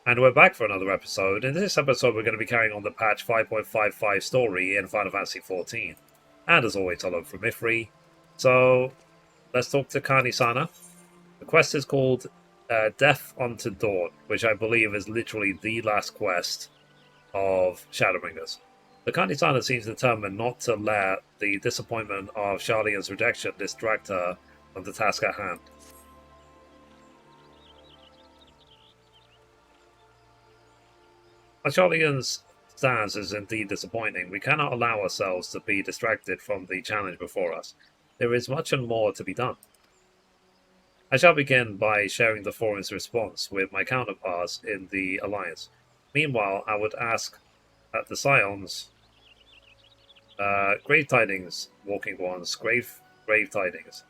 And we're back for another episode. In this episode, we're going to be carrying on the patch 5.55 story in Final Fantasy XIV. And as always, hello from Mithrie. So, let's talk to Kani-sana. The quest is called Death Unto Dawn, which I believe is literally the last quest of Shadowbringers. The Kani-sana seems determined not to let the disappointment of Charlian's rejection distract her from the task at hand. While Charlian's stance is indeed disappointing, we cannot allow ourselves to be distracted from the challenge before us. There is much and more to be done. I shall begin by sharing the forum's response with my counterparts in the Alliance. Meanwhile, I would ask that the Scions, Grave Tidings, Walking Ones, Grave Tidings.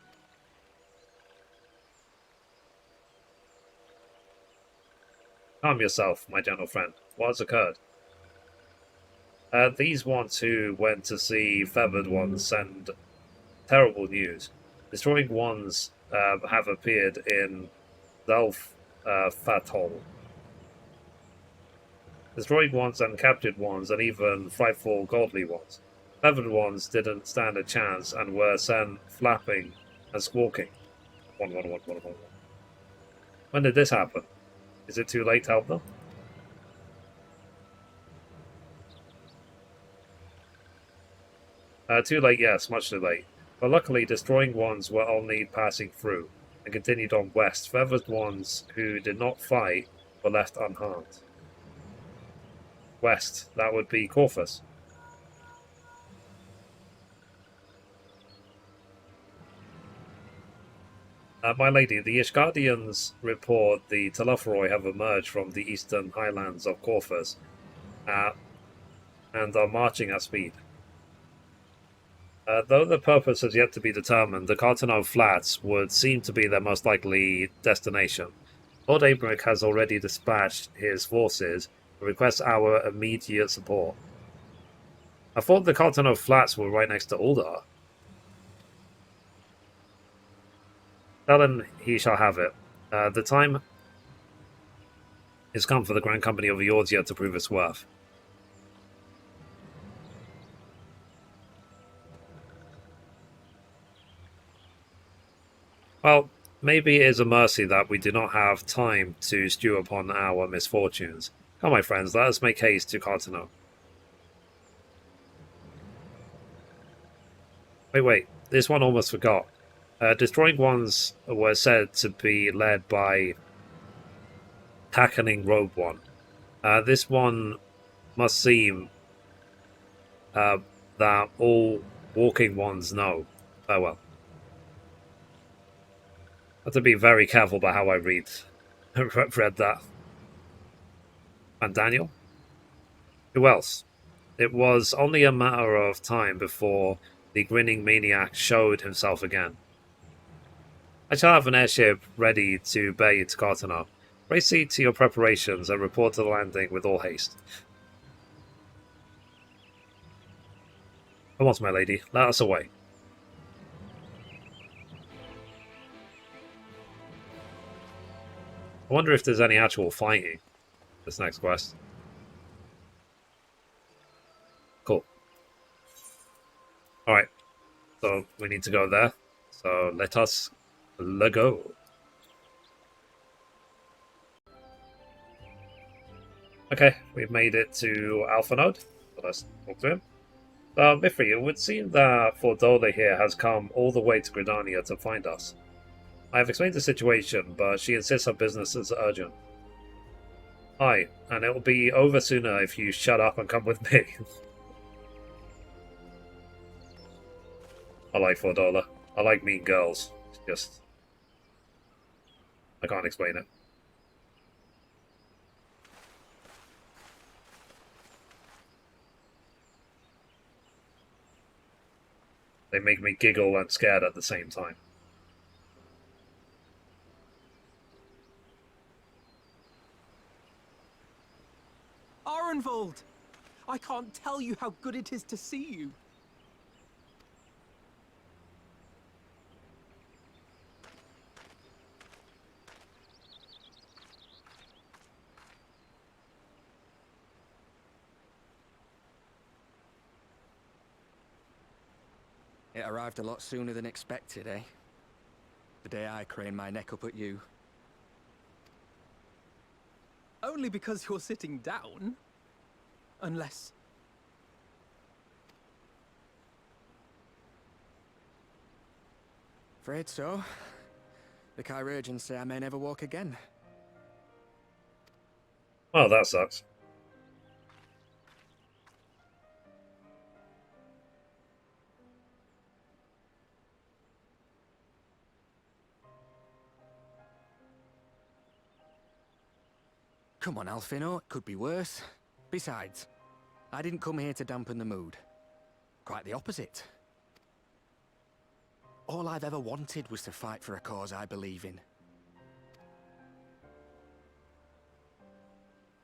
Calm yourself, my gentle friend. What has occurred? These ones who went to see Feathered Ones send terrible news. Destroying Ones have appeared in Zelf-Fatol. Destroyed Ones and captured Ones, and even frightful godly Ones. Feathered Ones didn't stand a chance and were sent flapping and squawking. One. When did this happen? Is it too late to help them? Too late, yes, much too late. But luckily, destroying ones were only passing through, and continued on west. Feathered ones who did not fight were left unharmed. West, that would be Corvus. My lady, the Ishgardians report the Telophoroi have emerged from the eastern highlands of Corvus, and are marching at speed. Though the purpose has yet to be determined, the Cartano Flats would seem to be their most likely destination. Lord Abrick has already dispatched his forces and requests our immediate support. I thought the Cartano Flats were right next to Uldar. Tell him he shall have it. The time is come for the Grand Company of Eorzea to prove its worth. Well, maybe it is a mercy that we do not have time to stew upon our misfortunes. Come, my friends, let us make haste to Cartano. Wait, this one almost forgot. Destroying ones were said to be led by Takaning Robe One. This one must seem that all walking ones know. Oh well. I have to be very careful about how I read that. And Daniel? Who else? It was only a matter of time before the grinning maniac showed himself again. I shall have an airship ready to bear you to Cartano. Proceed to your preparations and report to the landing with all haste. At once, my lady. Let us away. I wonder if there's any actual fighting this next quest. Cool. Alright. So we need to go there. So let us go. Okay, we've made it to Alpha Node. So let's talk to him. Mithrie, it would seem that Fordole here has come all the way to Gridania to find us. I have explained the situation, but she insists her business is urgent. Aye, and it will be over sooner if you shut up and come with me. I like Fordola. I like mean girls. It's just... I can't explain it. They make me giggle and scared at the same time. Arenvold! I can't tell you how good it is to see you. It arrived a lot sooner than expected, eh? The day I craned my neck up at you. Only because you're sitting down. Unless... Afraid so. The chirurgeons say I may never walk again. Oh, that sucks. Come on, Alfino, it could be worse. Besides, I didn't come here to dampen the mood. Quite the opposite. All I've ever wanted was to fight for a cause I believe in.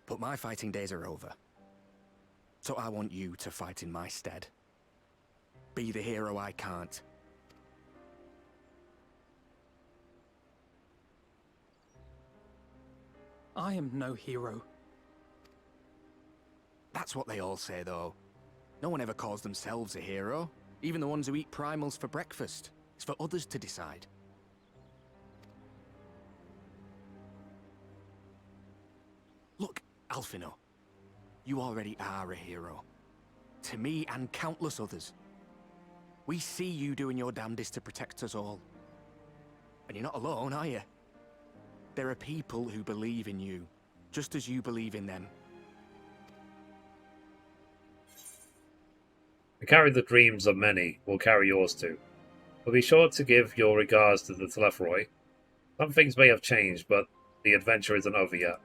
But my fighting days are over. So I want you to fight in my stead. Be the hero I can't. I am no hero. That's what they all say, though. No one ever calls themselves a hero. Even the ones who eat primals for breakfast. It's for others to decide. Look, Alfino. You already are a hero. To me and countless others. We see you doing your damnedest to protect us all. And you're not alone, are you? There are people who believe in you, just as you believe in them. We carry the dreams of many, we'll carry yours too. But be sure to give your regards to the Telephroi. Some things may have changed, but the adventure isn't over yet.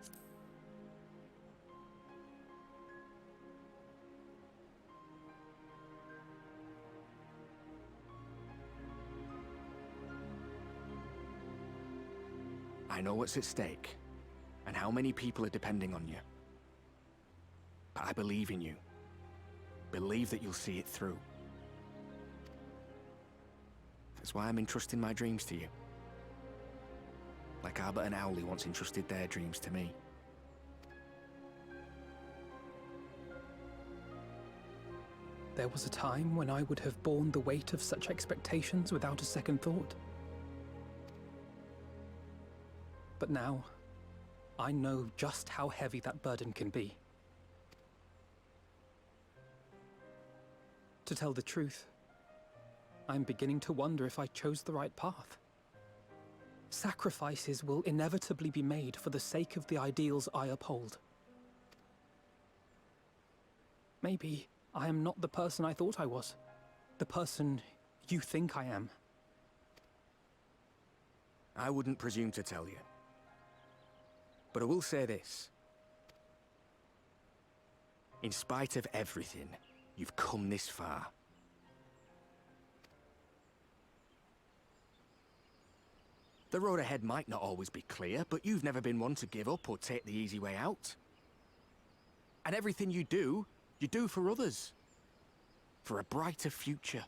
I know what's at stake, and how many people are depending on you. But I believe in you. Believe that you'll see it through. That's why I'm entrusting my dreams to you. Like Albert and Owley once entrusted their dreams to me. There was a time when I would have borne the weight of such expectations without a second thought. But now, I know just how heavy that burden can be. To tell the truth, I'm beginning to wonder if I chose the right path. Sacrifices will inevitably be made for the sake of the ideals I uphold. Maybe I am not the person I thought I was. The person you think I am. I wouldn't presume to tell you. But I will say this. In spite of everything, you've come this far. The road ahead might not always be clear, but you've never been one to give up or take the easy way out. And everything you do for others. For a brighter future.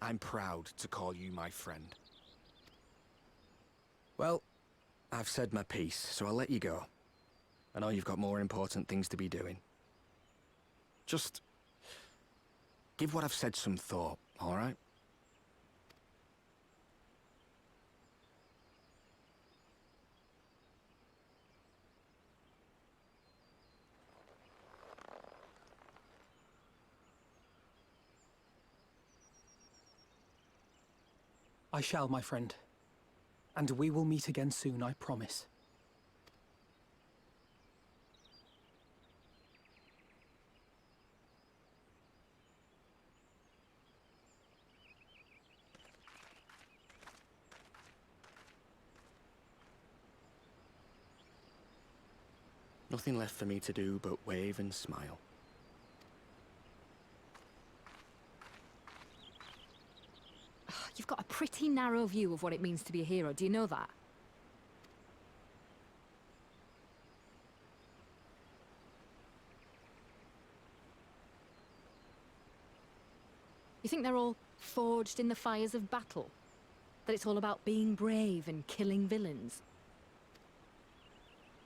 I'm proud to call you my friend. Well, I've said my piece, so I'll let you go. I know you've got more important things to be doing. Just give what I've said some thought, all right? I shall, my friend. And we will meet again soon, I promise. Nothing left for me to do but wave and smile. You've got a pretty narrow view of what it means to be a hero, do you know that? You think they're all forged in the fires of battle? That it's all about being brave and killing villains?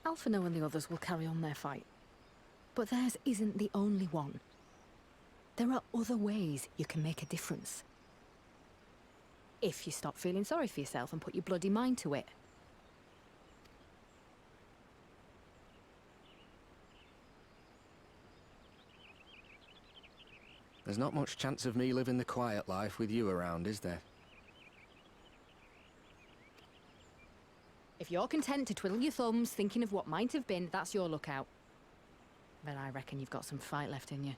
Alphino and the others will carry on their fight. But theirs isn't the only one. There are other ways you can make a difference. If you stop feeling sorry for yourself and put your bloody mind to it. There's not much chance of me living the quiet life with you around, is there? If you're content to twiddle your thumbs thinking of what might have been, that's your lookout. But I reckon you've got some fight left in you.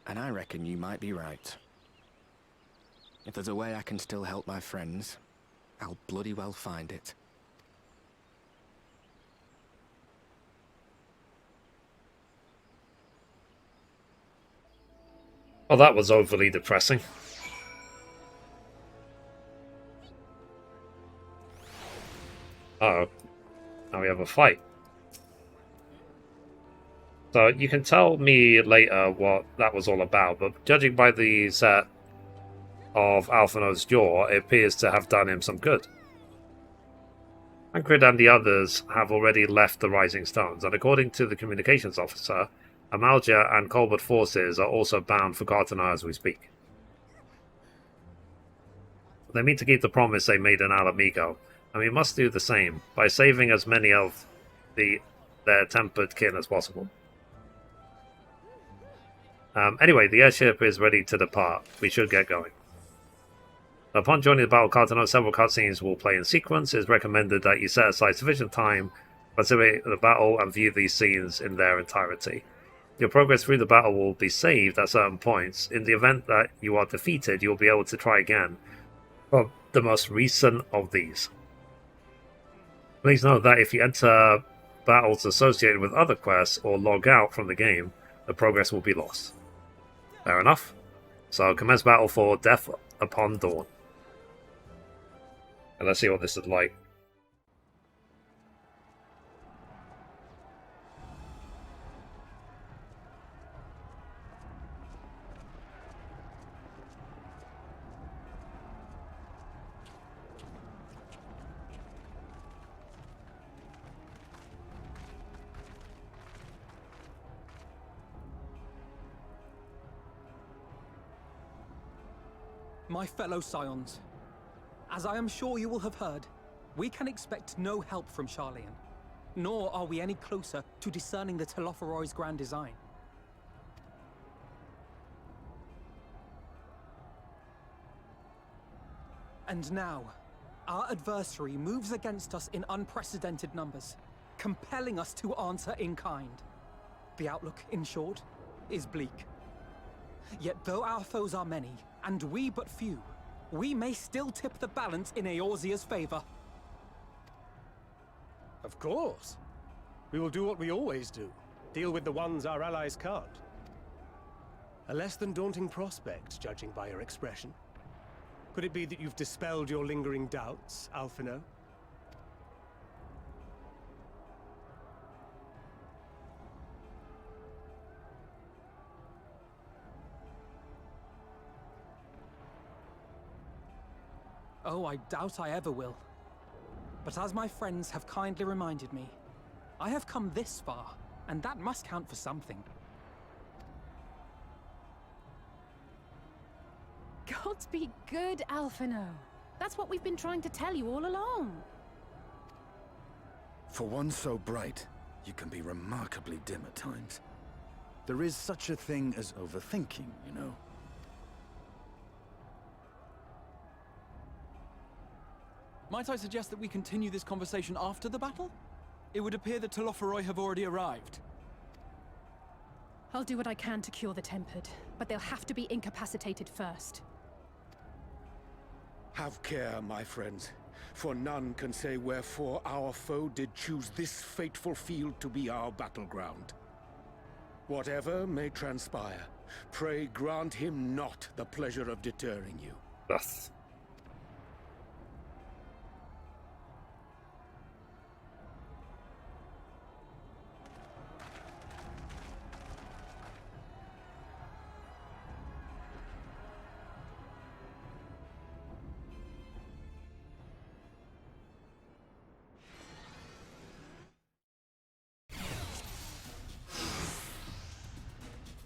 And I reckon you might be right. If there's a way I can still help my friends, I'll bloody well find it. Well, that was overly depressing. Uh-oh. Now we have a fight. So you can tell me later what that was all about, but judging by the set of Alphino's jaw, it appears to have done him some good. Tancred and the others have already left the Rising Stones, and according to the communications officer, Amalja and Colbert forces are also bound for Gartana as we speak. They mean to keep the promise they made in Alamigo, and we must do the same by saving as many of their tempered kin as possible. Anyway, the airship is ready to depart. We should get going. Upon joining the Battle of Cartano, several cutscenes will play in sequence. It is recommended that you set aside sufficient time, participate in the battle, and view these scenes in their entirety. Your progress through the battle will be saved at certain points. In the event that you are defeated, you will be able to try again from the most recent of these. Please note that if you enter battles associated with other quests or log out from the game, the progress will be lost. Fair enough. So commence battle for Death upon Dawn. And let's see what this is like. My fellow Scions, as I am sure you will have heard, we can expect no help from Sharlayan, nor are we any closer to discerning the Telophoroi's grand design. And now, our adversary moves against us in unprecedented numbers, compelling us to answer in kind. The outlook, in short, is bleak. Yet though our foes are many, and we but few, we may still tip the balance in Eorzea's favor. Of course. We will do what we always do. Deal with the ones our allies can't. A less than daunting prospect, judging by your expression. Could it be that you've dispelled your lingering doubts, Alphino? Oh, I doubt I ever will. But as my friends have kindly reminded me, I have come this far, and that must count for something. Gods be good, Alphino. That's what we've been trying to tell you all along. For one so bright, you can be remarkably dim at times. There is such a thing as overthinking, you know. Might I suggest that we continue this conversation after the battle? It would appear that Telophoroi have already arrived. I'll do what I can to cure the Tempered, but they'll have to be incapacitated first. Have care, my friends, for none can say wherefore our foe did choose this fateful field to be our battleground. Whatever may transpire, pray grant him not the pleasure of deterring you. Thus.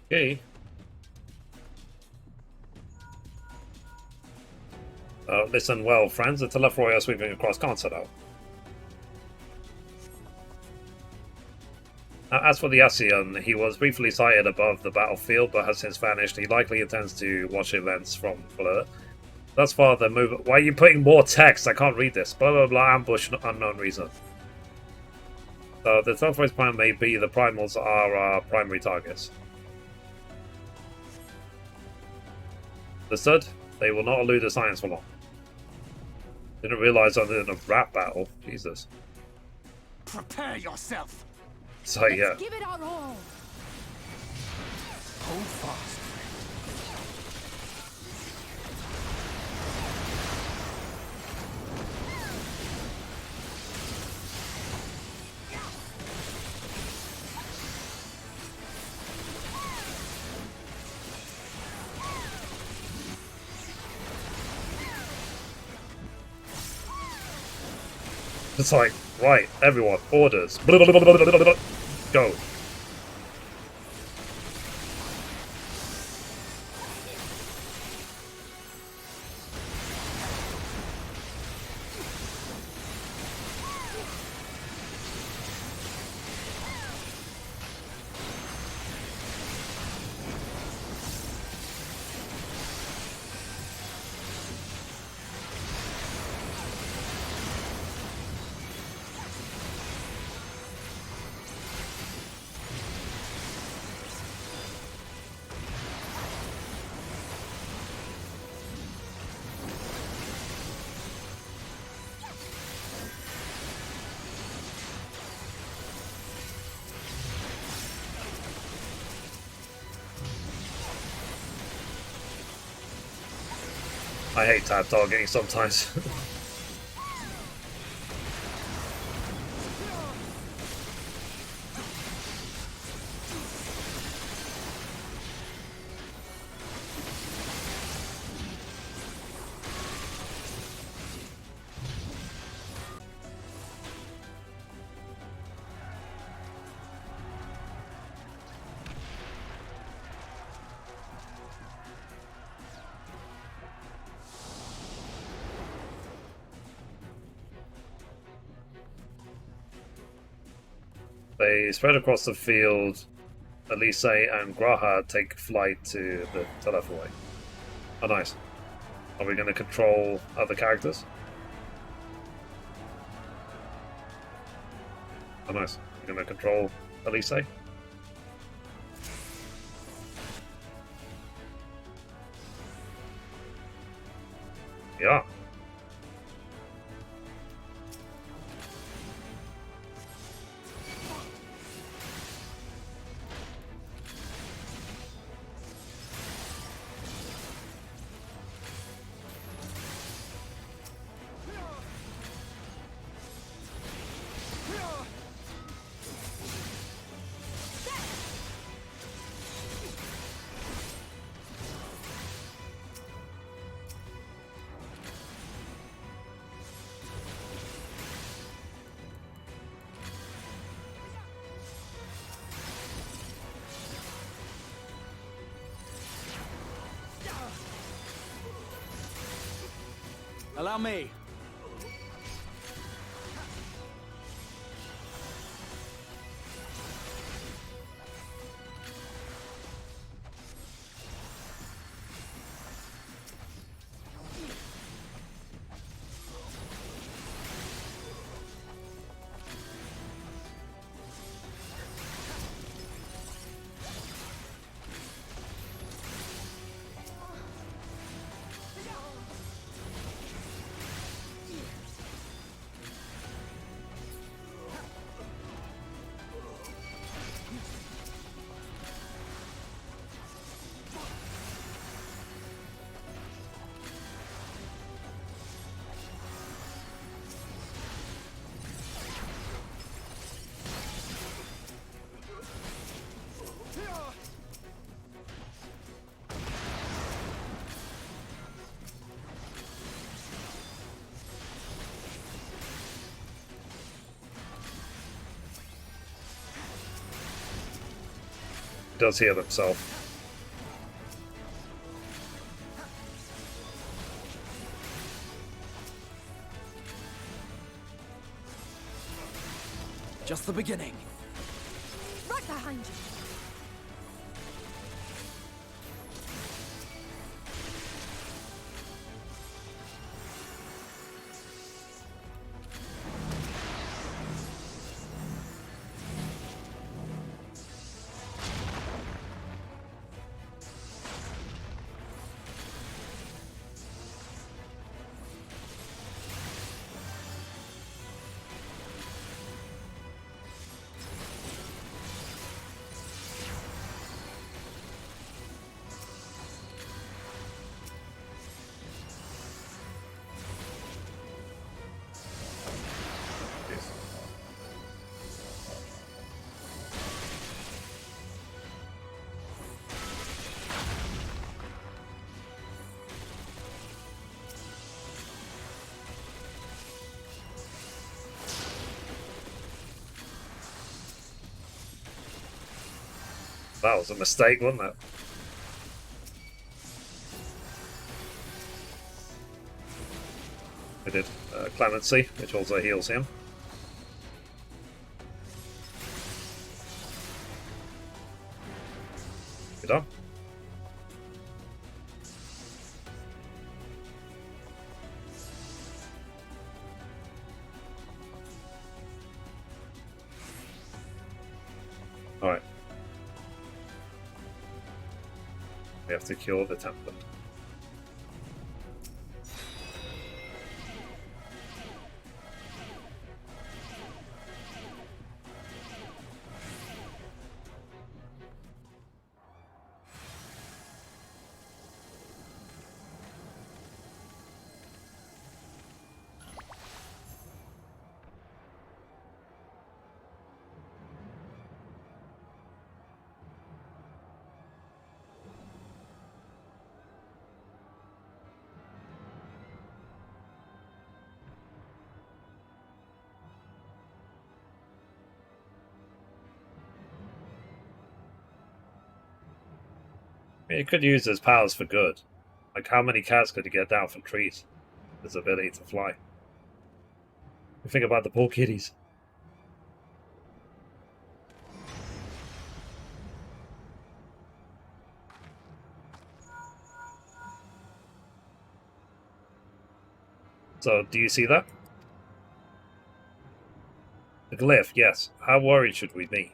Okay. Listen well, friends. The Telephroi are sweeping across Concerto. As for the Ascian, he was briefly sighted above the battlefield, but has since vanished. He likely intends to watch events from Blur. Thus far, the move. Why are you putting more text? I can't read this. Blah blah blah. Ambush, unknown reason. So the Telephoi's plan may be the primals are our primary targets. Understood? They will not elude the science for long. Didn't realize I was in a rap battle. Jesus. Prepare yourself. So yeah. Let's give it our all. Hold fast. It's like, right, everyone, orders. Blah, blah, blah, blah, blah, blah, blah. Go. I hate tab targeting sometimes. They spread across the field. Elise and Graha take flight to the Telephroi. Oh, nice. Are we going to control other characters? Oh, nice. We're going to control Elise? Yeah. Allow me. He does heal himself. just the beginning. Right behind you. That was a mistake, wasn't it? We did Clemency, which also heals him. Good on. Alright. We have to cure the template. You could use his powers for good. Like, how many cats could you get down from trees? His ability to fly. You think about the poor kitties. So, do you see that? The glyph, yes. How worried should we be?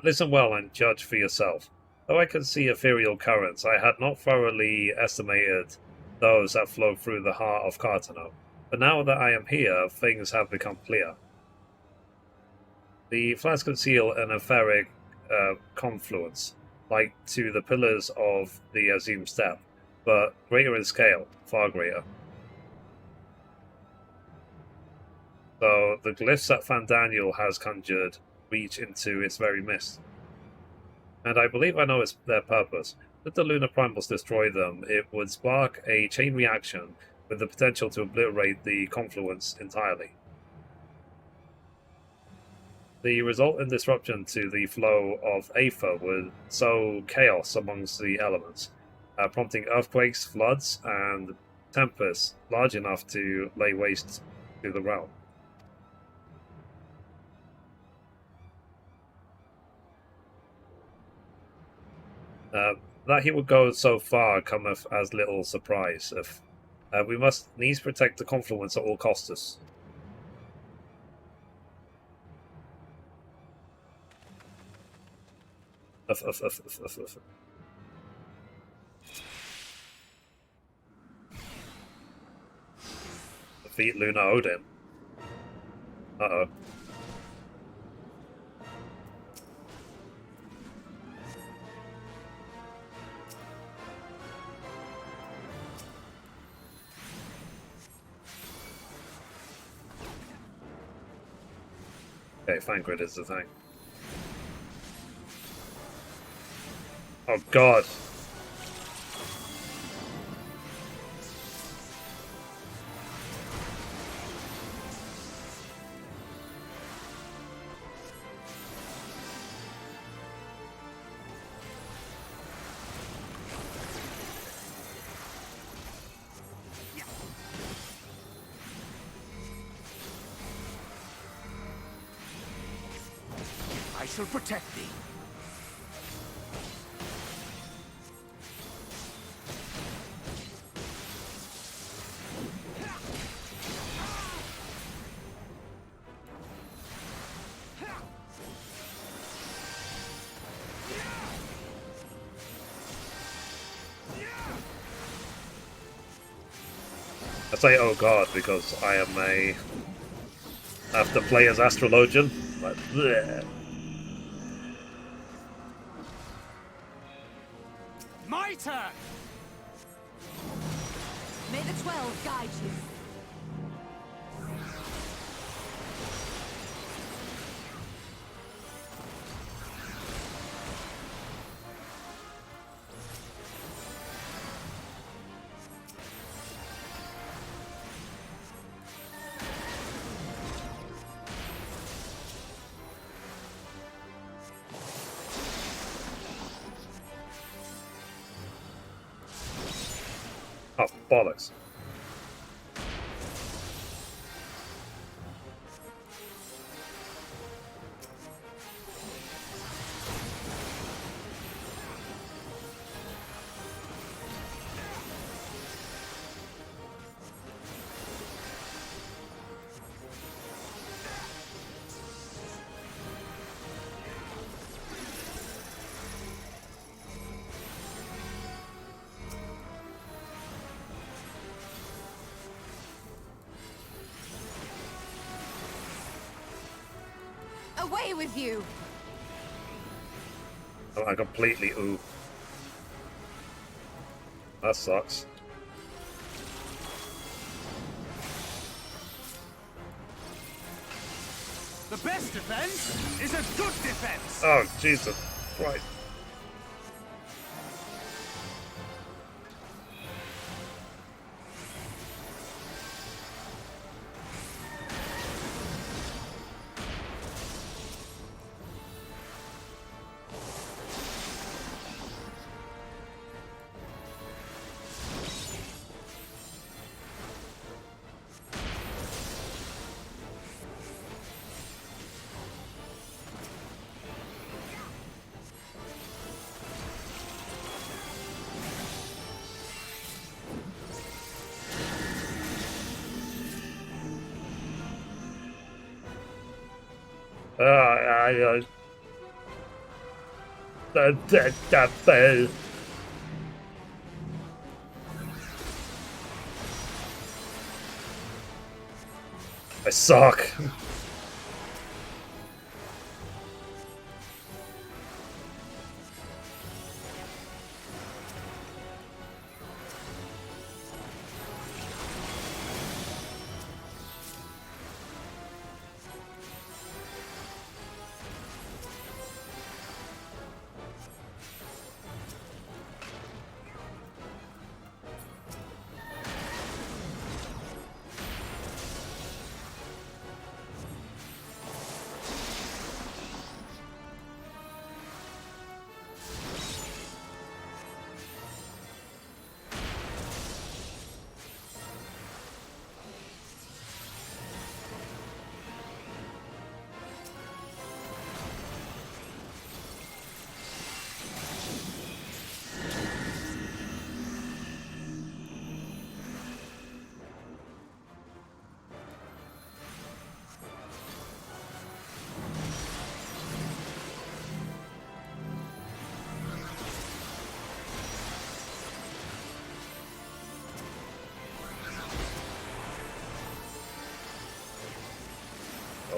Listen well and judge for yourself. Though I can see ethereal currents, I had not thoroughly estimated those that flow through the heart of Cartano. But now that I am here, things have become clear. The flats conceal an etheric confluence, like to the pillars of the Azim Step, but greater in scale, far greater. So the glyphs that Fandaniel has conjured reach into its very mist. And I believe I know their purpose. If the lunar primals destroy them, it would spark a chain reaction with the potential to obliterate the confluence entirely. The resultant disruption to the flow of Aether would sow chaos amongst the elements, prompting earthquakes, floods, and tempests large enough to lay waste to the realm. That he would go so far cometh as little surprise. If we must needs protect the confluence at all costs. Defeat Lunar Odin. Uh-oh. Okay, Fang Grid is the thing. Oh god. I shall protect thee. I say oh god because I am a have to play as astrologian, but bleh. My turn! May the 12 guide you. Oh bollocks. Away with you! Oh, I completely ooh. That sucks. The best defense is a good defense! Oh Jesus. Right. I suck.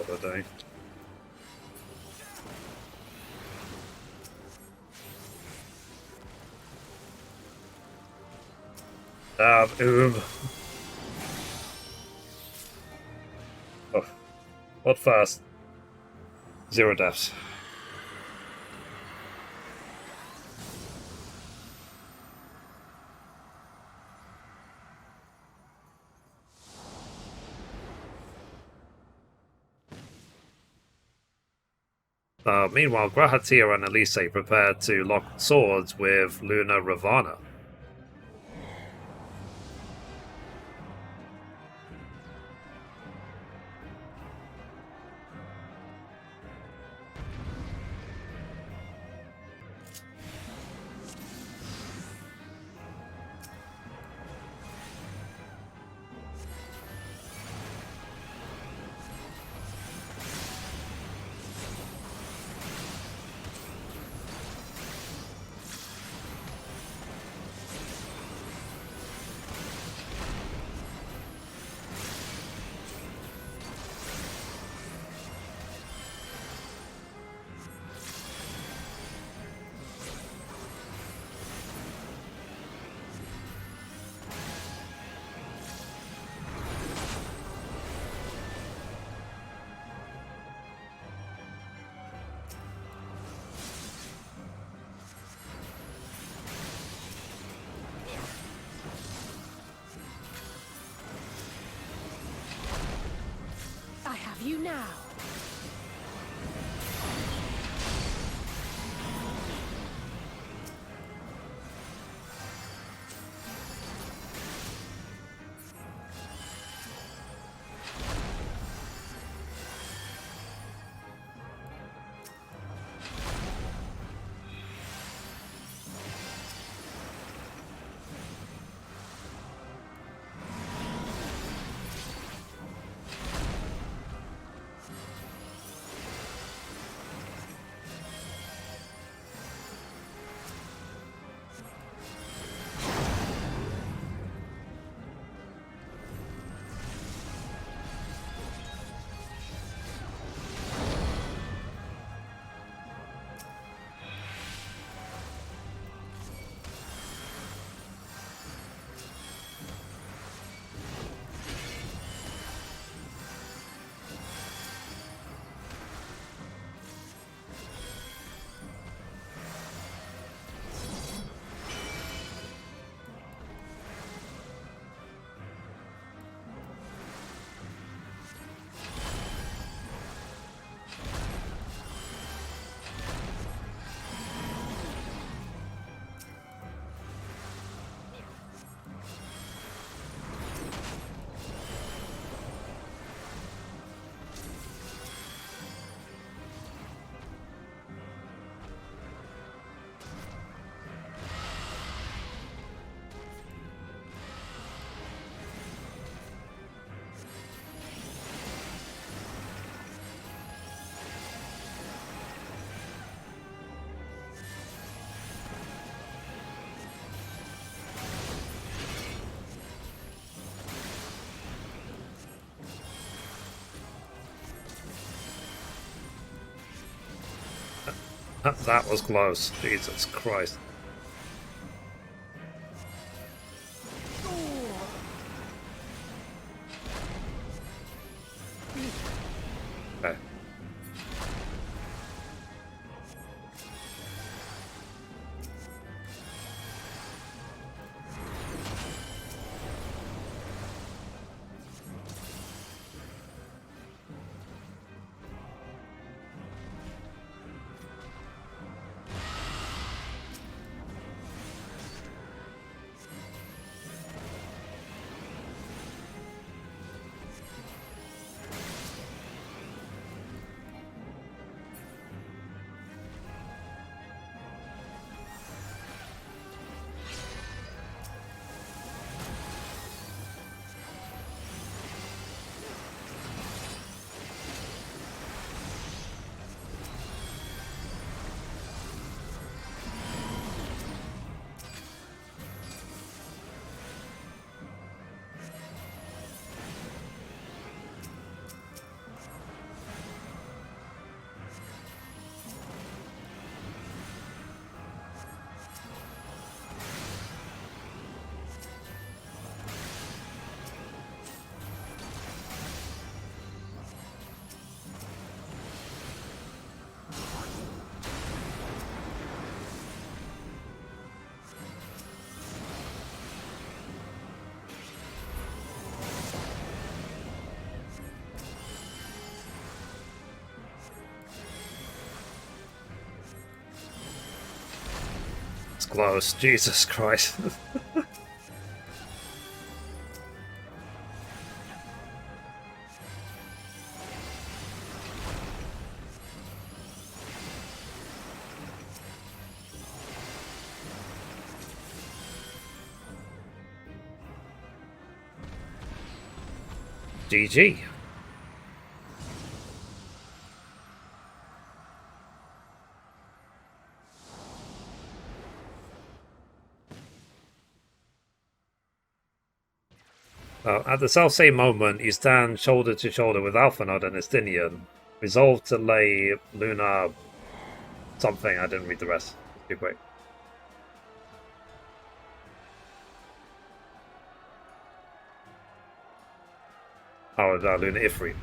Other day. Oom. Oh, what first? 0 deaths. Meanwhile, Grahatia and Elise prepare to lock swords with Luna Ravana. That was close. Jesus Christ. Okay. It's close. Jesus Christ. GG. At the self-same moment, you stand shoulder to shoulder with Alphanod and Estinian, resolved to lay Luna something. I didn't read the rest. It's too quick. Oh, Luna Ifrit.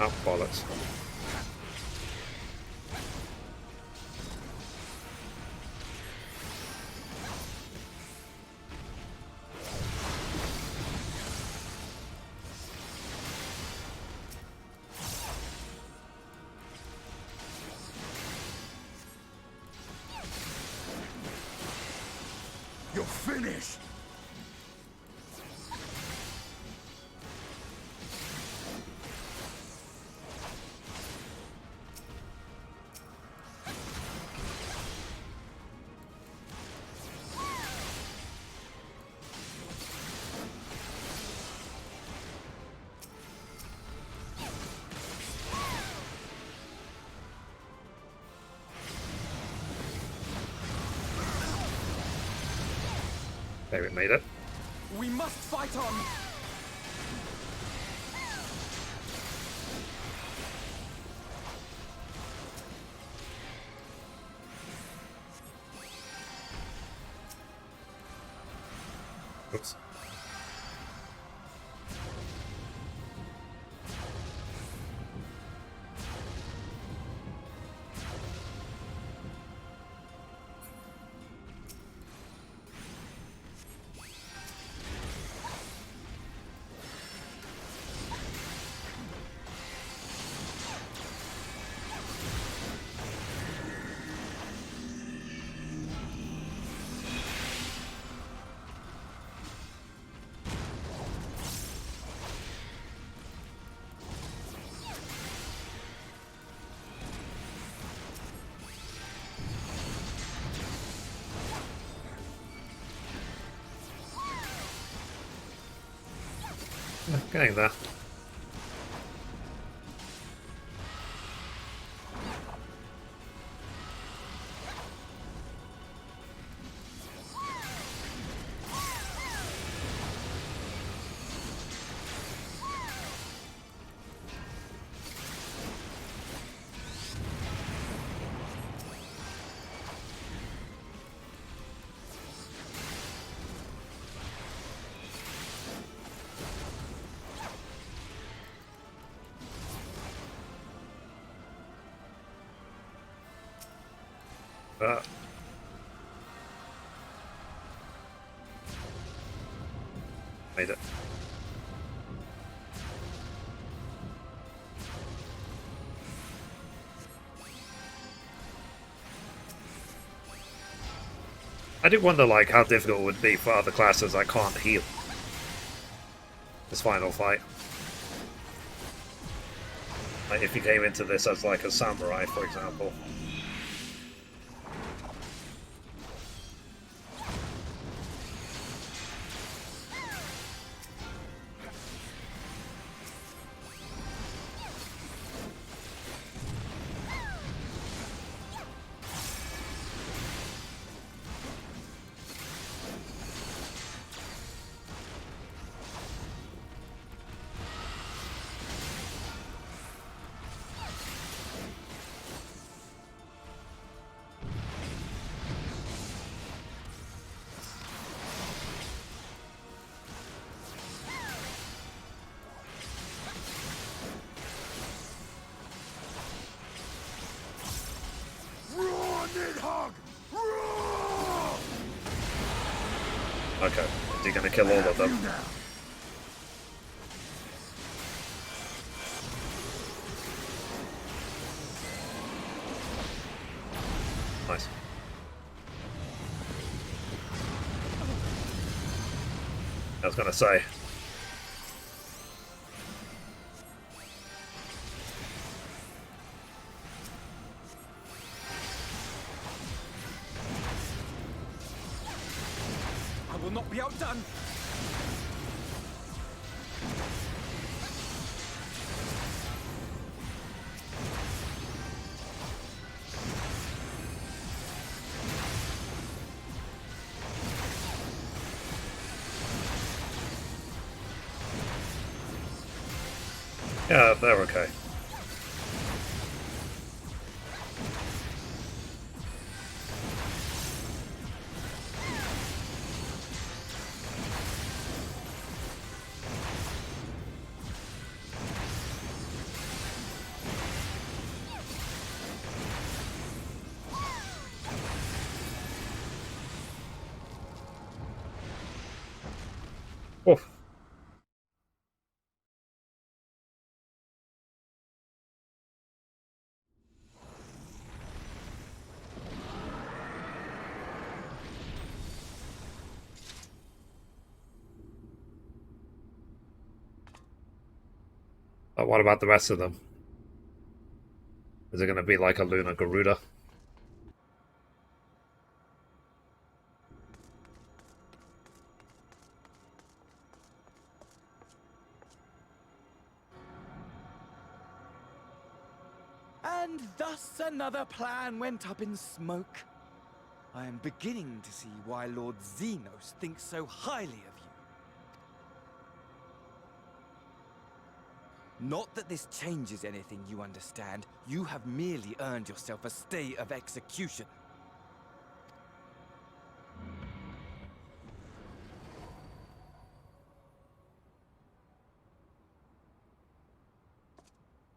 Oh, bollocks. You're finished! There, it made it. We must fight on! Oops. Getting there. Made it. I do wonder, like, how difficult it would be for other classes I can't heal. This final fight. Like, if you came into this as, like, a samurai, for example. Okay, is he gonna kill all of them? Nice. I was gonna say. I will not be outdone. Yeah, they're okay. Oof. But what about the rest of them? Is it going to be like a Lunar Garuda? And thus another plan went up in smoke. I am beginning to see why Lord Xenos thinks so highly of you. Not that this changes anything, you understand. You have merely earned yourself a stay of execution.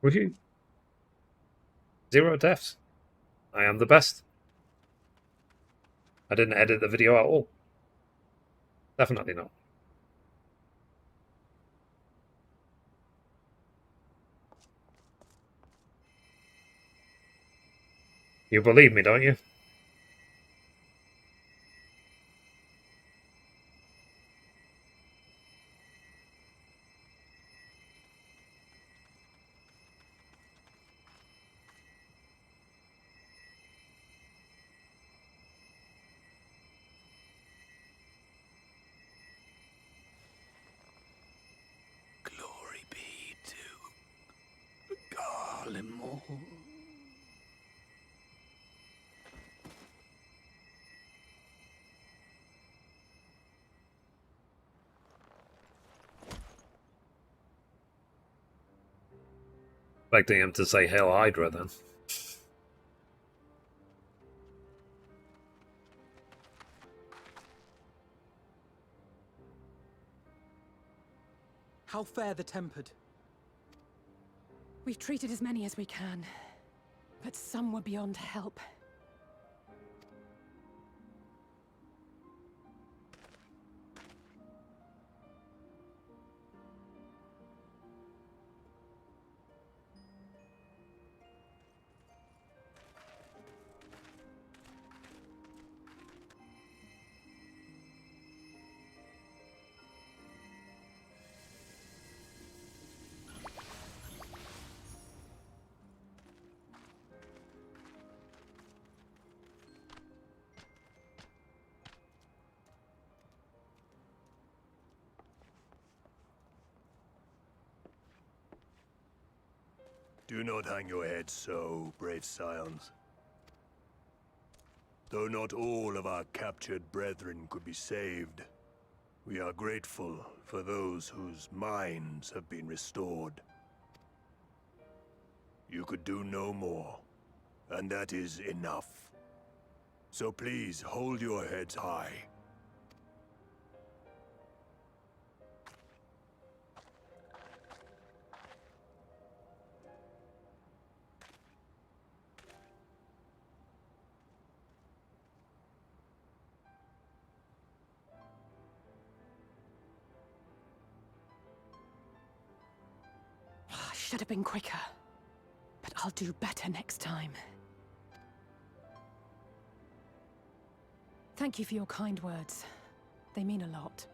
Woohoo! 0 deaths. I am the best. I didn't edit the video at all. Definitely not. You believe me, don't you? Expecting him to say Hail Hydra then. How fare the tempered? We've treated as many as we can, but some were beyond help. Do not hang your head so, brave scions. Though not all of our captured brethren could be saved, we are grateful for those whose minds have been restored. You could do no more, and that is enough. So please hold your heads high. Should have been quicker. But I'll do better next time. Thank you for your kind words. They mean a lot.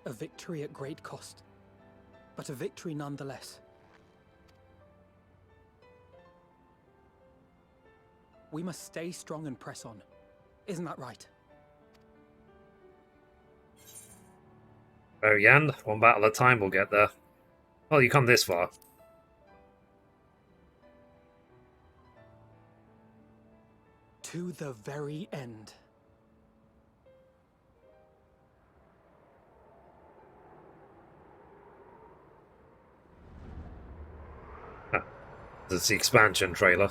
A victory at great cost, but a victory nonetheless. We must stay strong and press on. Isn't that right? Oh, Yan, one battle at a time we'll get there. Well, you come this far. To the very end. That's the expansion trailer.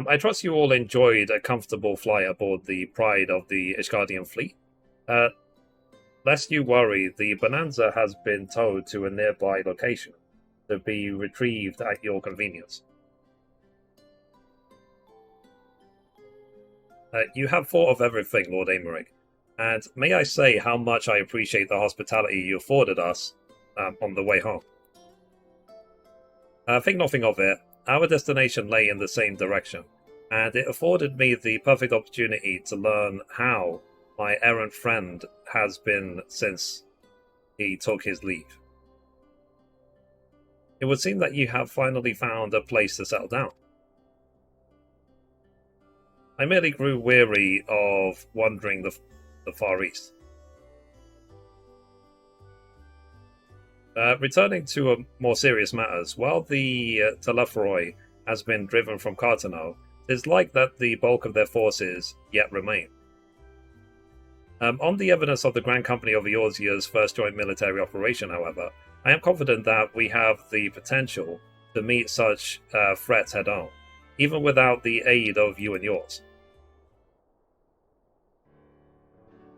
I trust you all enjoyed a comfortable flight aboard the Pride of the Ishgardian fleet. Lest you worry, the Bonanza has been towed to a nearby location to be retrieved at your convenience. You have thought of everything, Lord Aymeric, and may I say how much I appreciate the hospitality you afforded us on the way home. Think nothing of it. Our destination lay in the same direction, and it afforded me the perfect opportunity to learn how my errant friend has been since he took his leave. It would seem that you have finally found a place to settle down. I merely grew weary of wandering the Far East. Returning to more serious matters, while the Telepharoi has been driven from Cartano, it is like that the bulk of their forces yet remain. On the evidence of the Grand Company of Eorzea's first joint military operation, however, I am confident that we have the potential to meet such threats head-on. even without the aid of you and yours.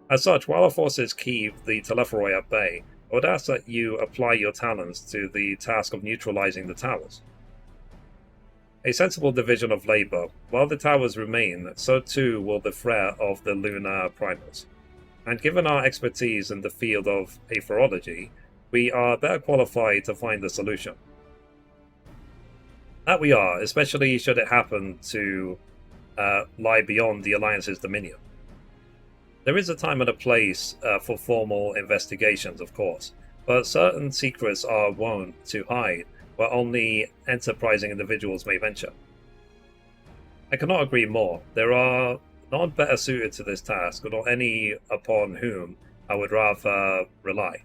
As such, while our forces keep the Telepharoi at bay, I would ask that you apply your talents to the task of neutralizing the towers. A sensible division of labor. While the towers remain, so too will the threat of the lunar primals. And given our expertise in the field of aetherology, we are better qualified to find a solution. That we are, especially should it happen to lie beyond the Alliance's dominion. There is a time and a place for formal investigations, of course, but certain secrets are wont to hide where only enterprising individuals may venture. I cannot agree more. There are none better suited to this task, or any upon whom I would rather rely.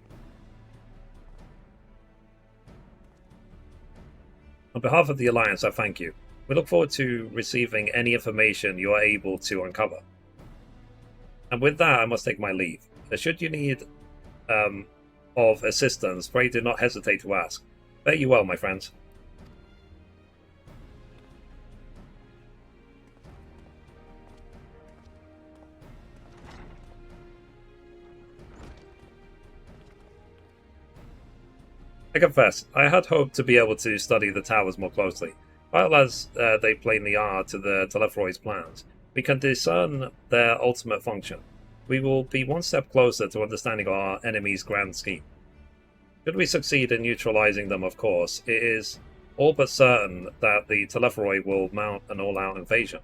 On behalf of the Alliance, I thank you. We look forward to receiving any information you are able to uncover. And with that, I must take my leave. Should you need of assistance, pray do not hesitate to ask. Fare you well, my friends. I confess, I had hoped to be able to study the towers more closely. While as they plainly are to the Telepharoi's plans, we can discern their ultimate function. We will be one step closer to understanding our enemy's grand scheme. Should we succeed in neutralizing them, of course, it is all but certain that the Telepharoi will mount an all-out invasion.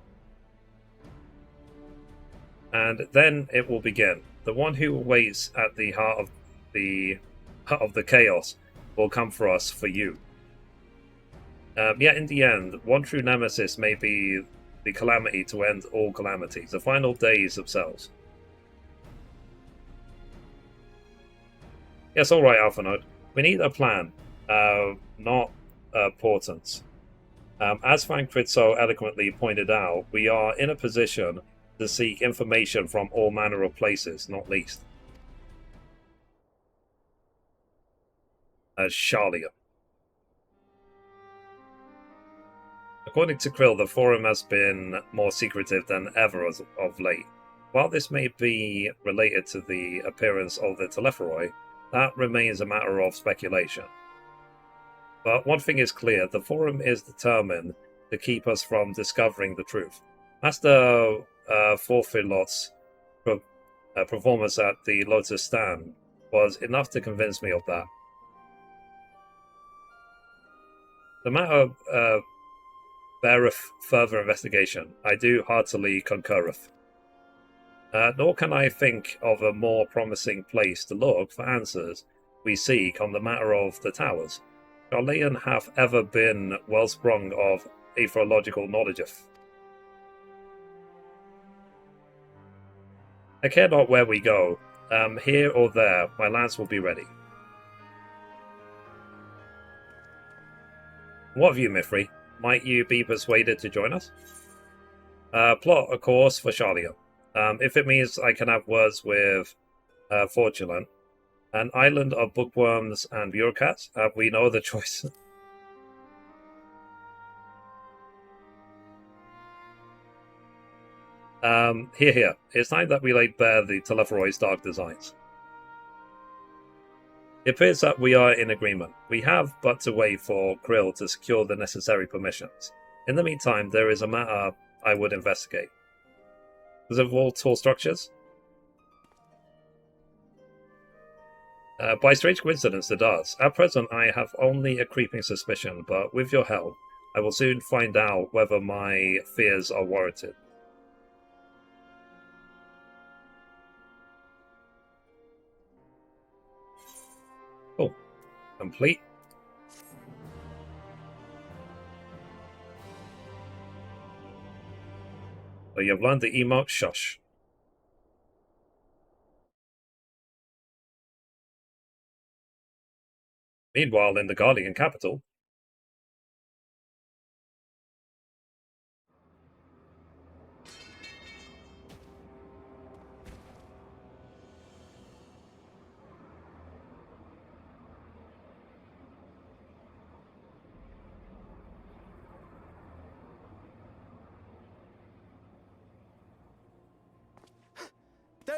And then it will begin. The one who waits at the heart of the chaos will come for us, for you. Yet in the end, one true nemesis may be the calamity to end all calamities, the final days themselves. Yes, alright, Alphanode. We need a plan, not portents. As Frankfurt so eloquently pointed out, we are in a position to seek information from all manner of places, not least Shalia. According to Krill, the forum has been more secretive than ever of late. While this may be related to the appearance of the Telepharoi, that remains a matter of speculation. But one thing is clear, the forum is determined to keep us from discovering the truth. Master Forfilot's performance at the Lotus Stand was enough to convince me of that. The matter beareth further investigation. I do heartily concurreth. Nor can I think of a more promising place to look for answers we seek on the matter of the towers. Charlean hath ever been wellsprung of aetherological knowledgeth. I care not where we go. Here or there, my lance will be ready. What of you, Mithrie? Might you be persuaded to join us? Plot a course for Shalia. If it means I can have words with Fortulant, an island of bookworms and bureaucrats, have we no other choice? Here. It's time that we laid bare the Telepharoi's dark designs. It appears that we are in agreement. We have but to wait for Krill to secure the necessary permissions. In the meantime, there is a matter I would investigate. Does it involve tall structures? By strange coincidence, it does. At present, I have only a creeping suspicion, but with your help, I will soon find out whether my fears are warranted. Oh, complete. So you've learned the emote shush. Meanwhile, in the Guardian capital,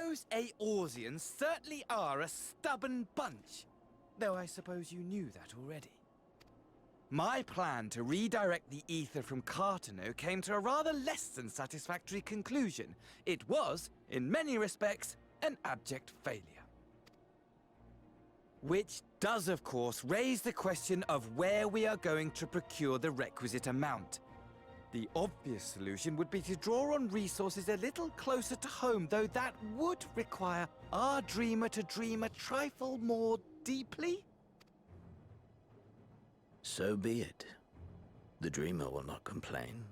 those Eorzeans certainly are a stubborn bunch. Though I suppose you knew that already. My plan to redirect the ether from Cartano came to a rather less than satisfactory conclusion. It was, in many respects, an abject failure. Which does, of course, raise the question of where we are going to procure the requisite amount. The obvious solution would be to draw on resources a little closer to home, though that would require our dreamer to dream a trifle more deeply. So be it. The dreamer will not complain.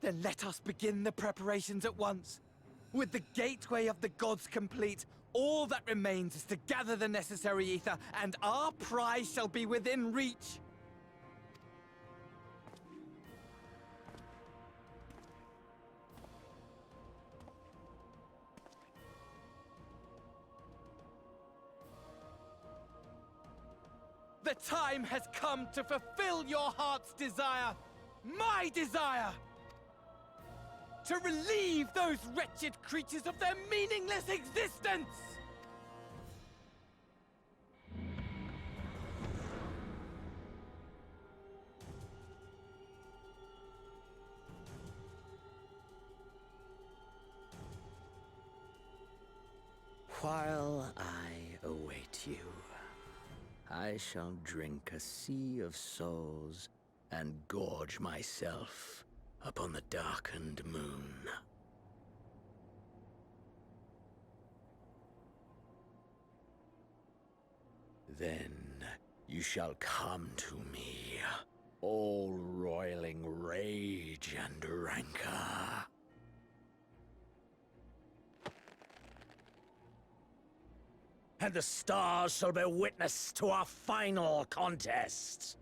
Then let us begin the preparations at once. With the gateway of the gods complete, all that remains is to gather the necessary ether, and our prize shall be within reach. The time has come to fulfill your heart's desire, my desire! To relieve those wretched creatures of their meaningless existence! While I await you, I shall drink a sea of souls and gorge myself upon the darkened moon. Then you shall come to me, all roiling rage and rancor. And the stars shall bear witness to our final contest.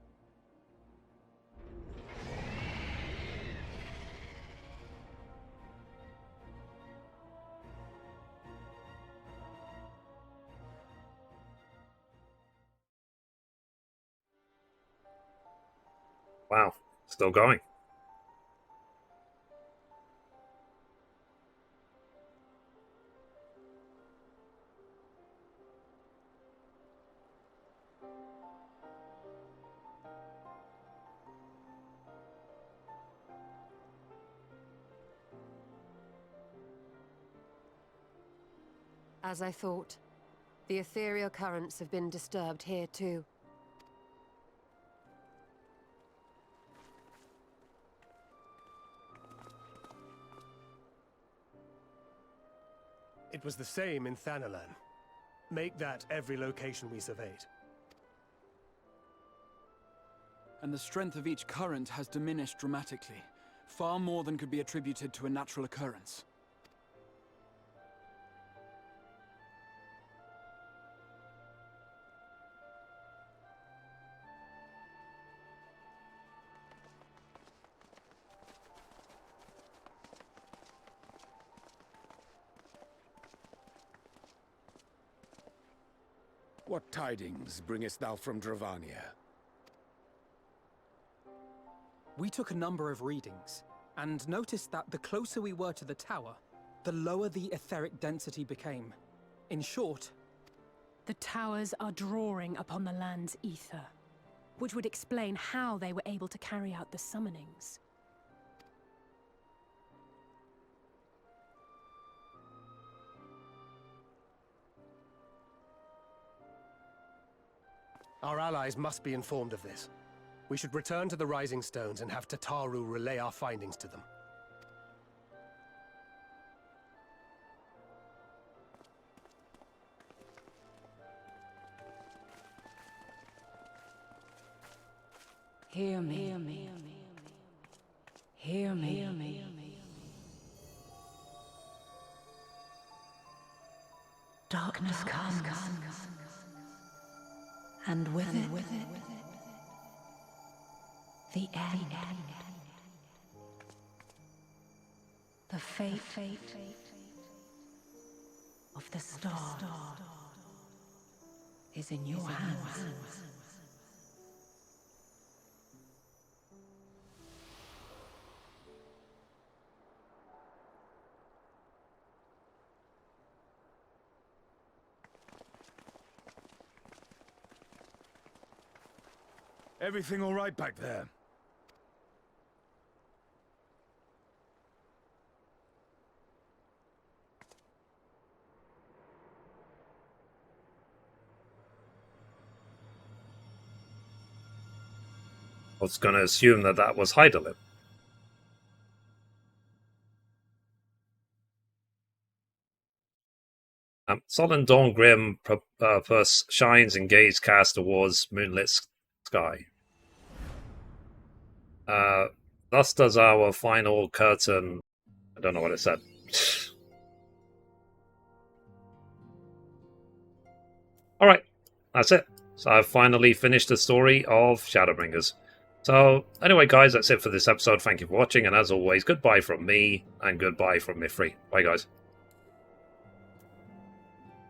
Wow, still going. As I thought, the ethereal currents have been disturbed here too. It was the same in Thanalan. Make that every location we surveyed. And the strength of each current has diminished dramatically, far more than could be attributed to a natural occurrence. What tidings bringest thou from Dravania? We took a number of readings, and noticed that the closer we were to the tower, the lower the etheric density became. In short, The towers are drawing upon the land's ether, which would explain how they were able to carry out the summonings. Our allies must be informed of this. We should return to the Rising Stones and have Tataru relay our findings to them. Hear me. Hear me. Hear me. Hear me. Darkness comes, and with it, the end. The fate of the star is in your hands. Everything all right back there? I was going to assume that that was Hydalim. Solemn dawn grim first shines and gaze cast towards moonlit sky. Thus does our final curtain. I don't know what it said. Alright, that's it. So I've finally finished the story of Shadowbringers. So, anyway, guys, that's it for this episode. Thank you for watching, and as always, goodbye from me, and goodbye from Mithrie. Bye, guys.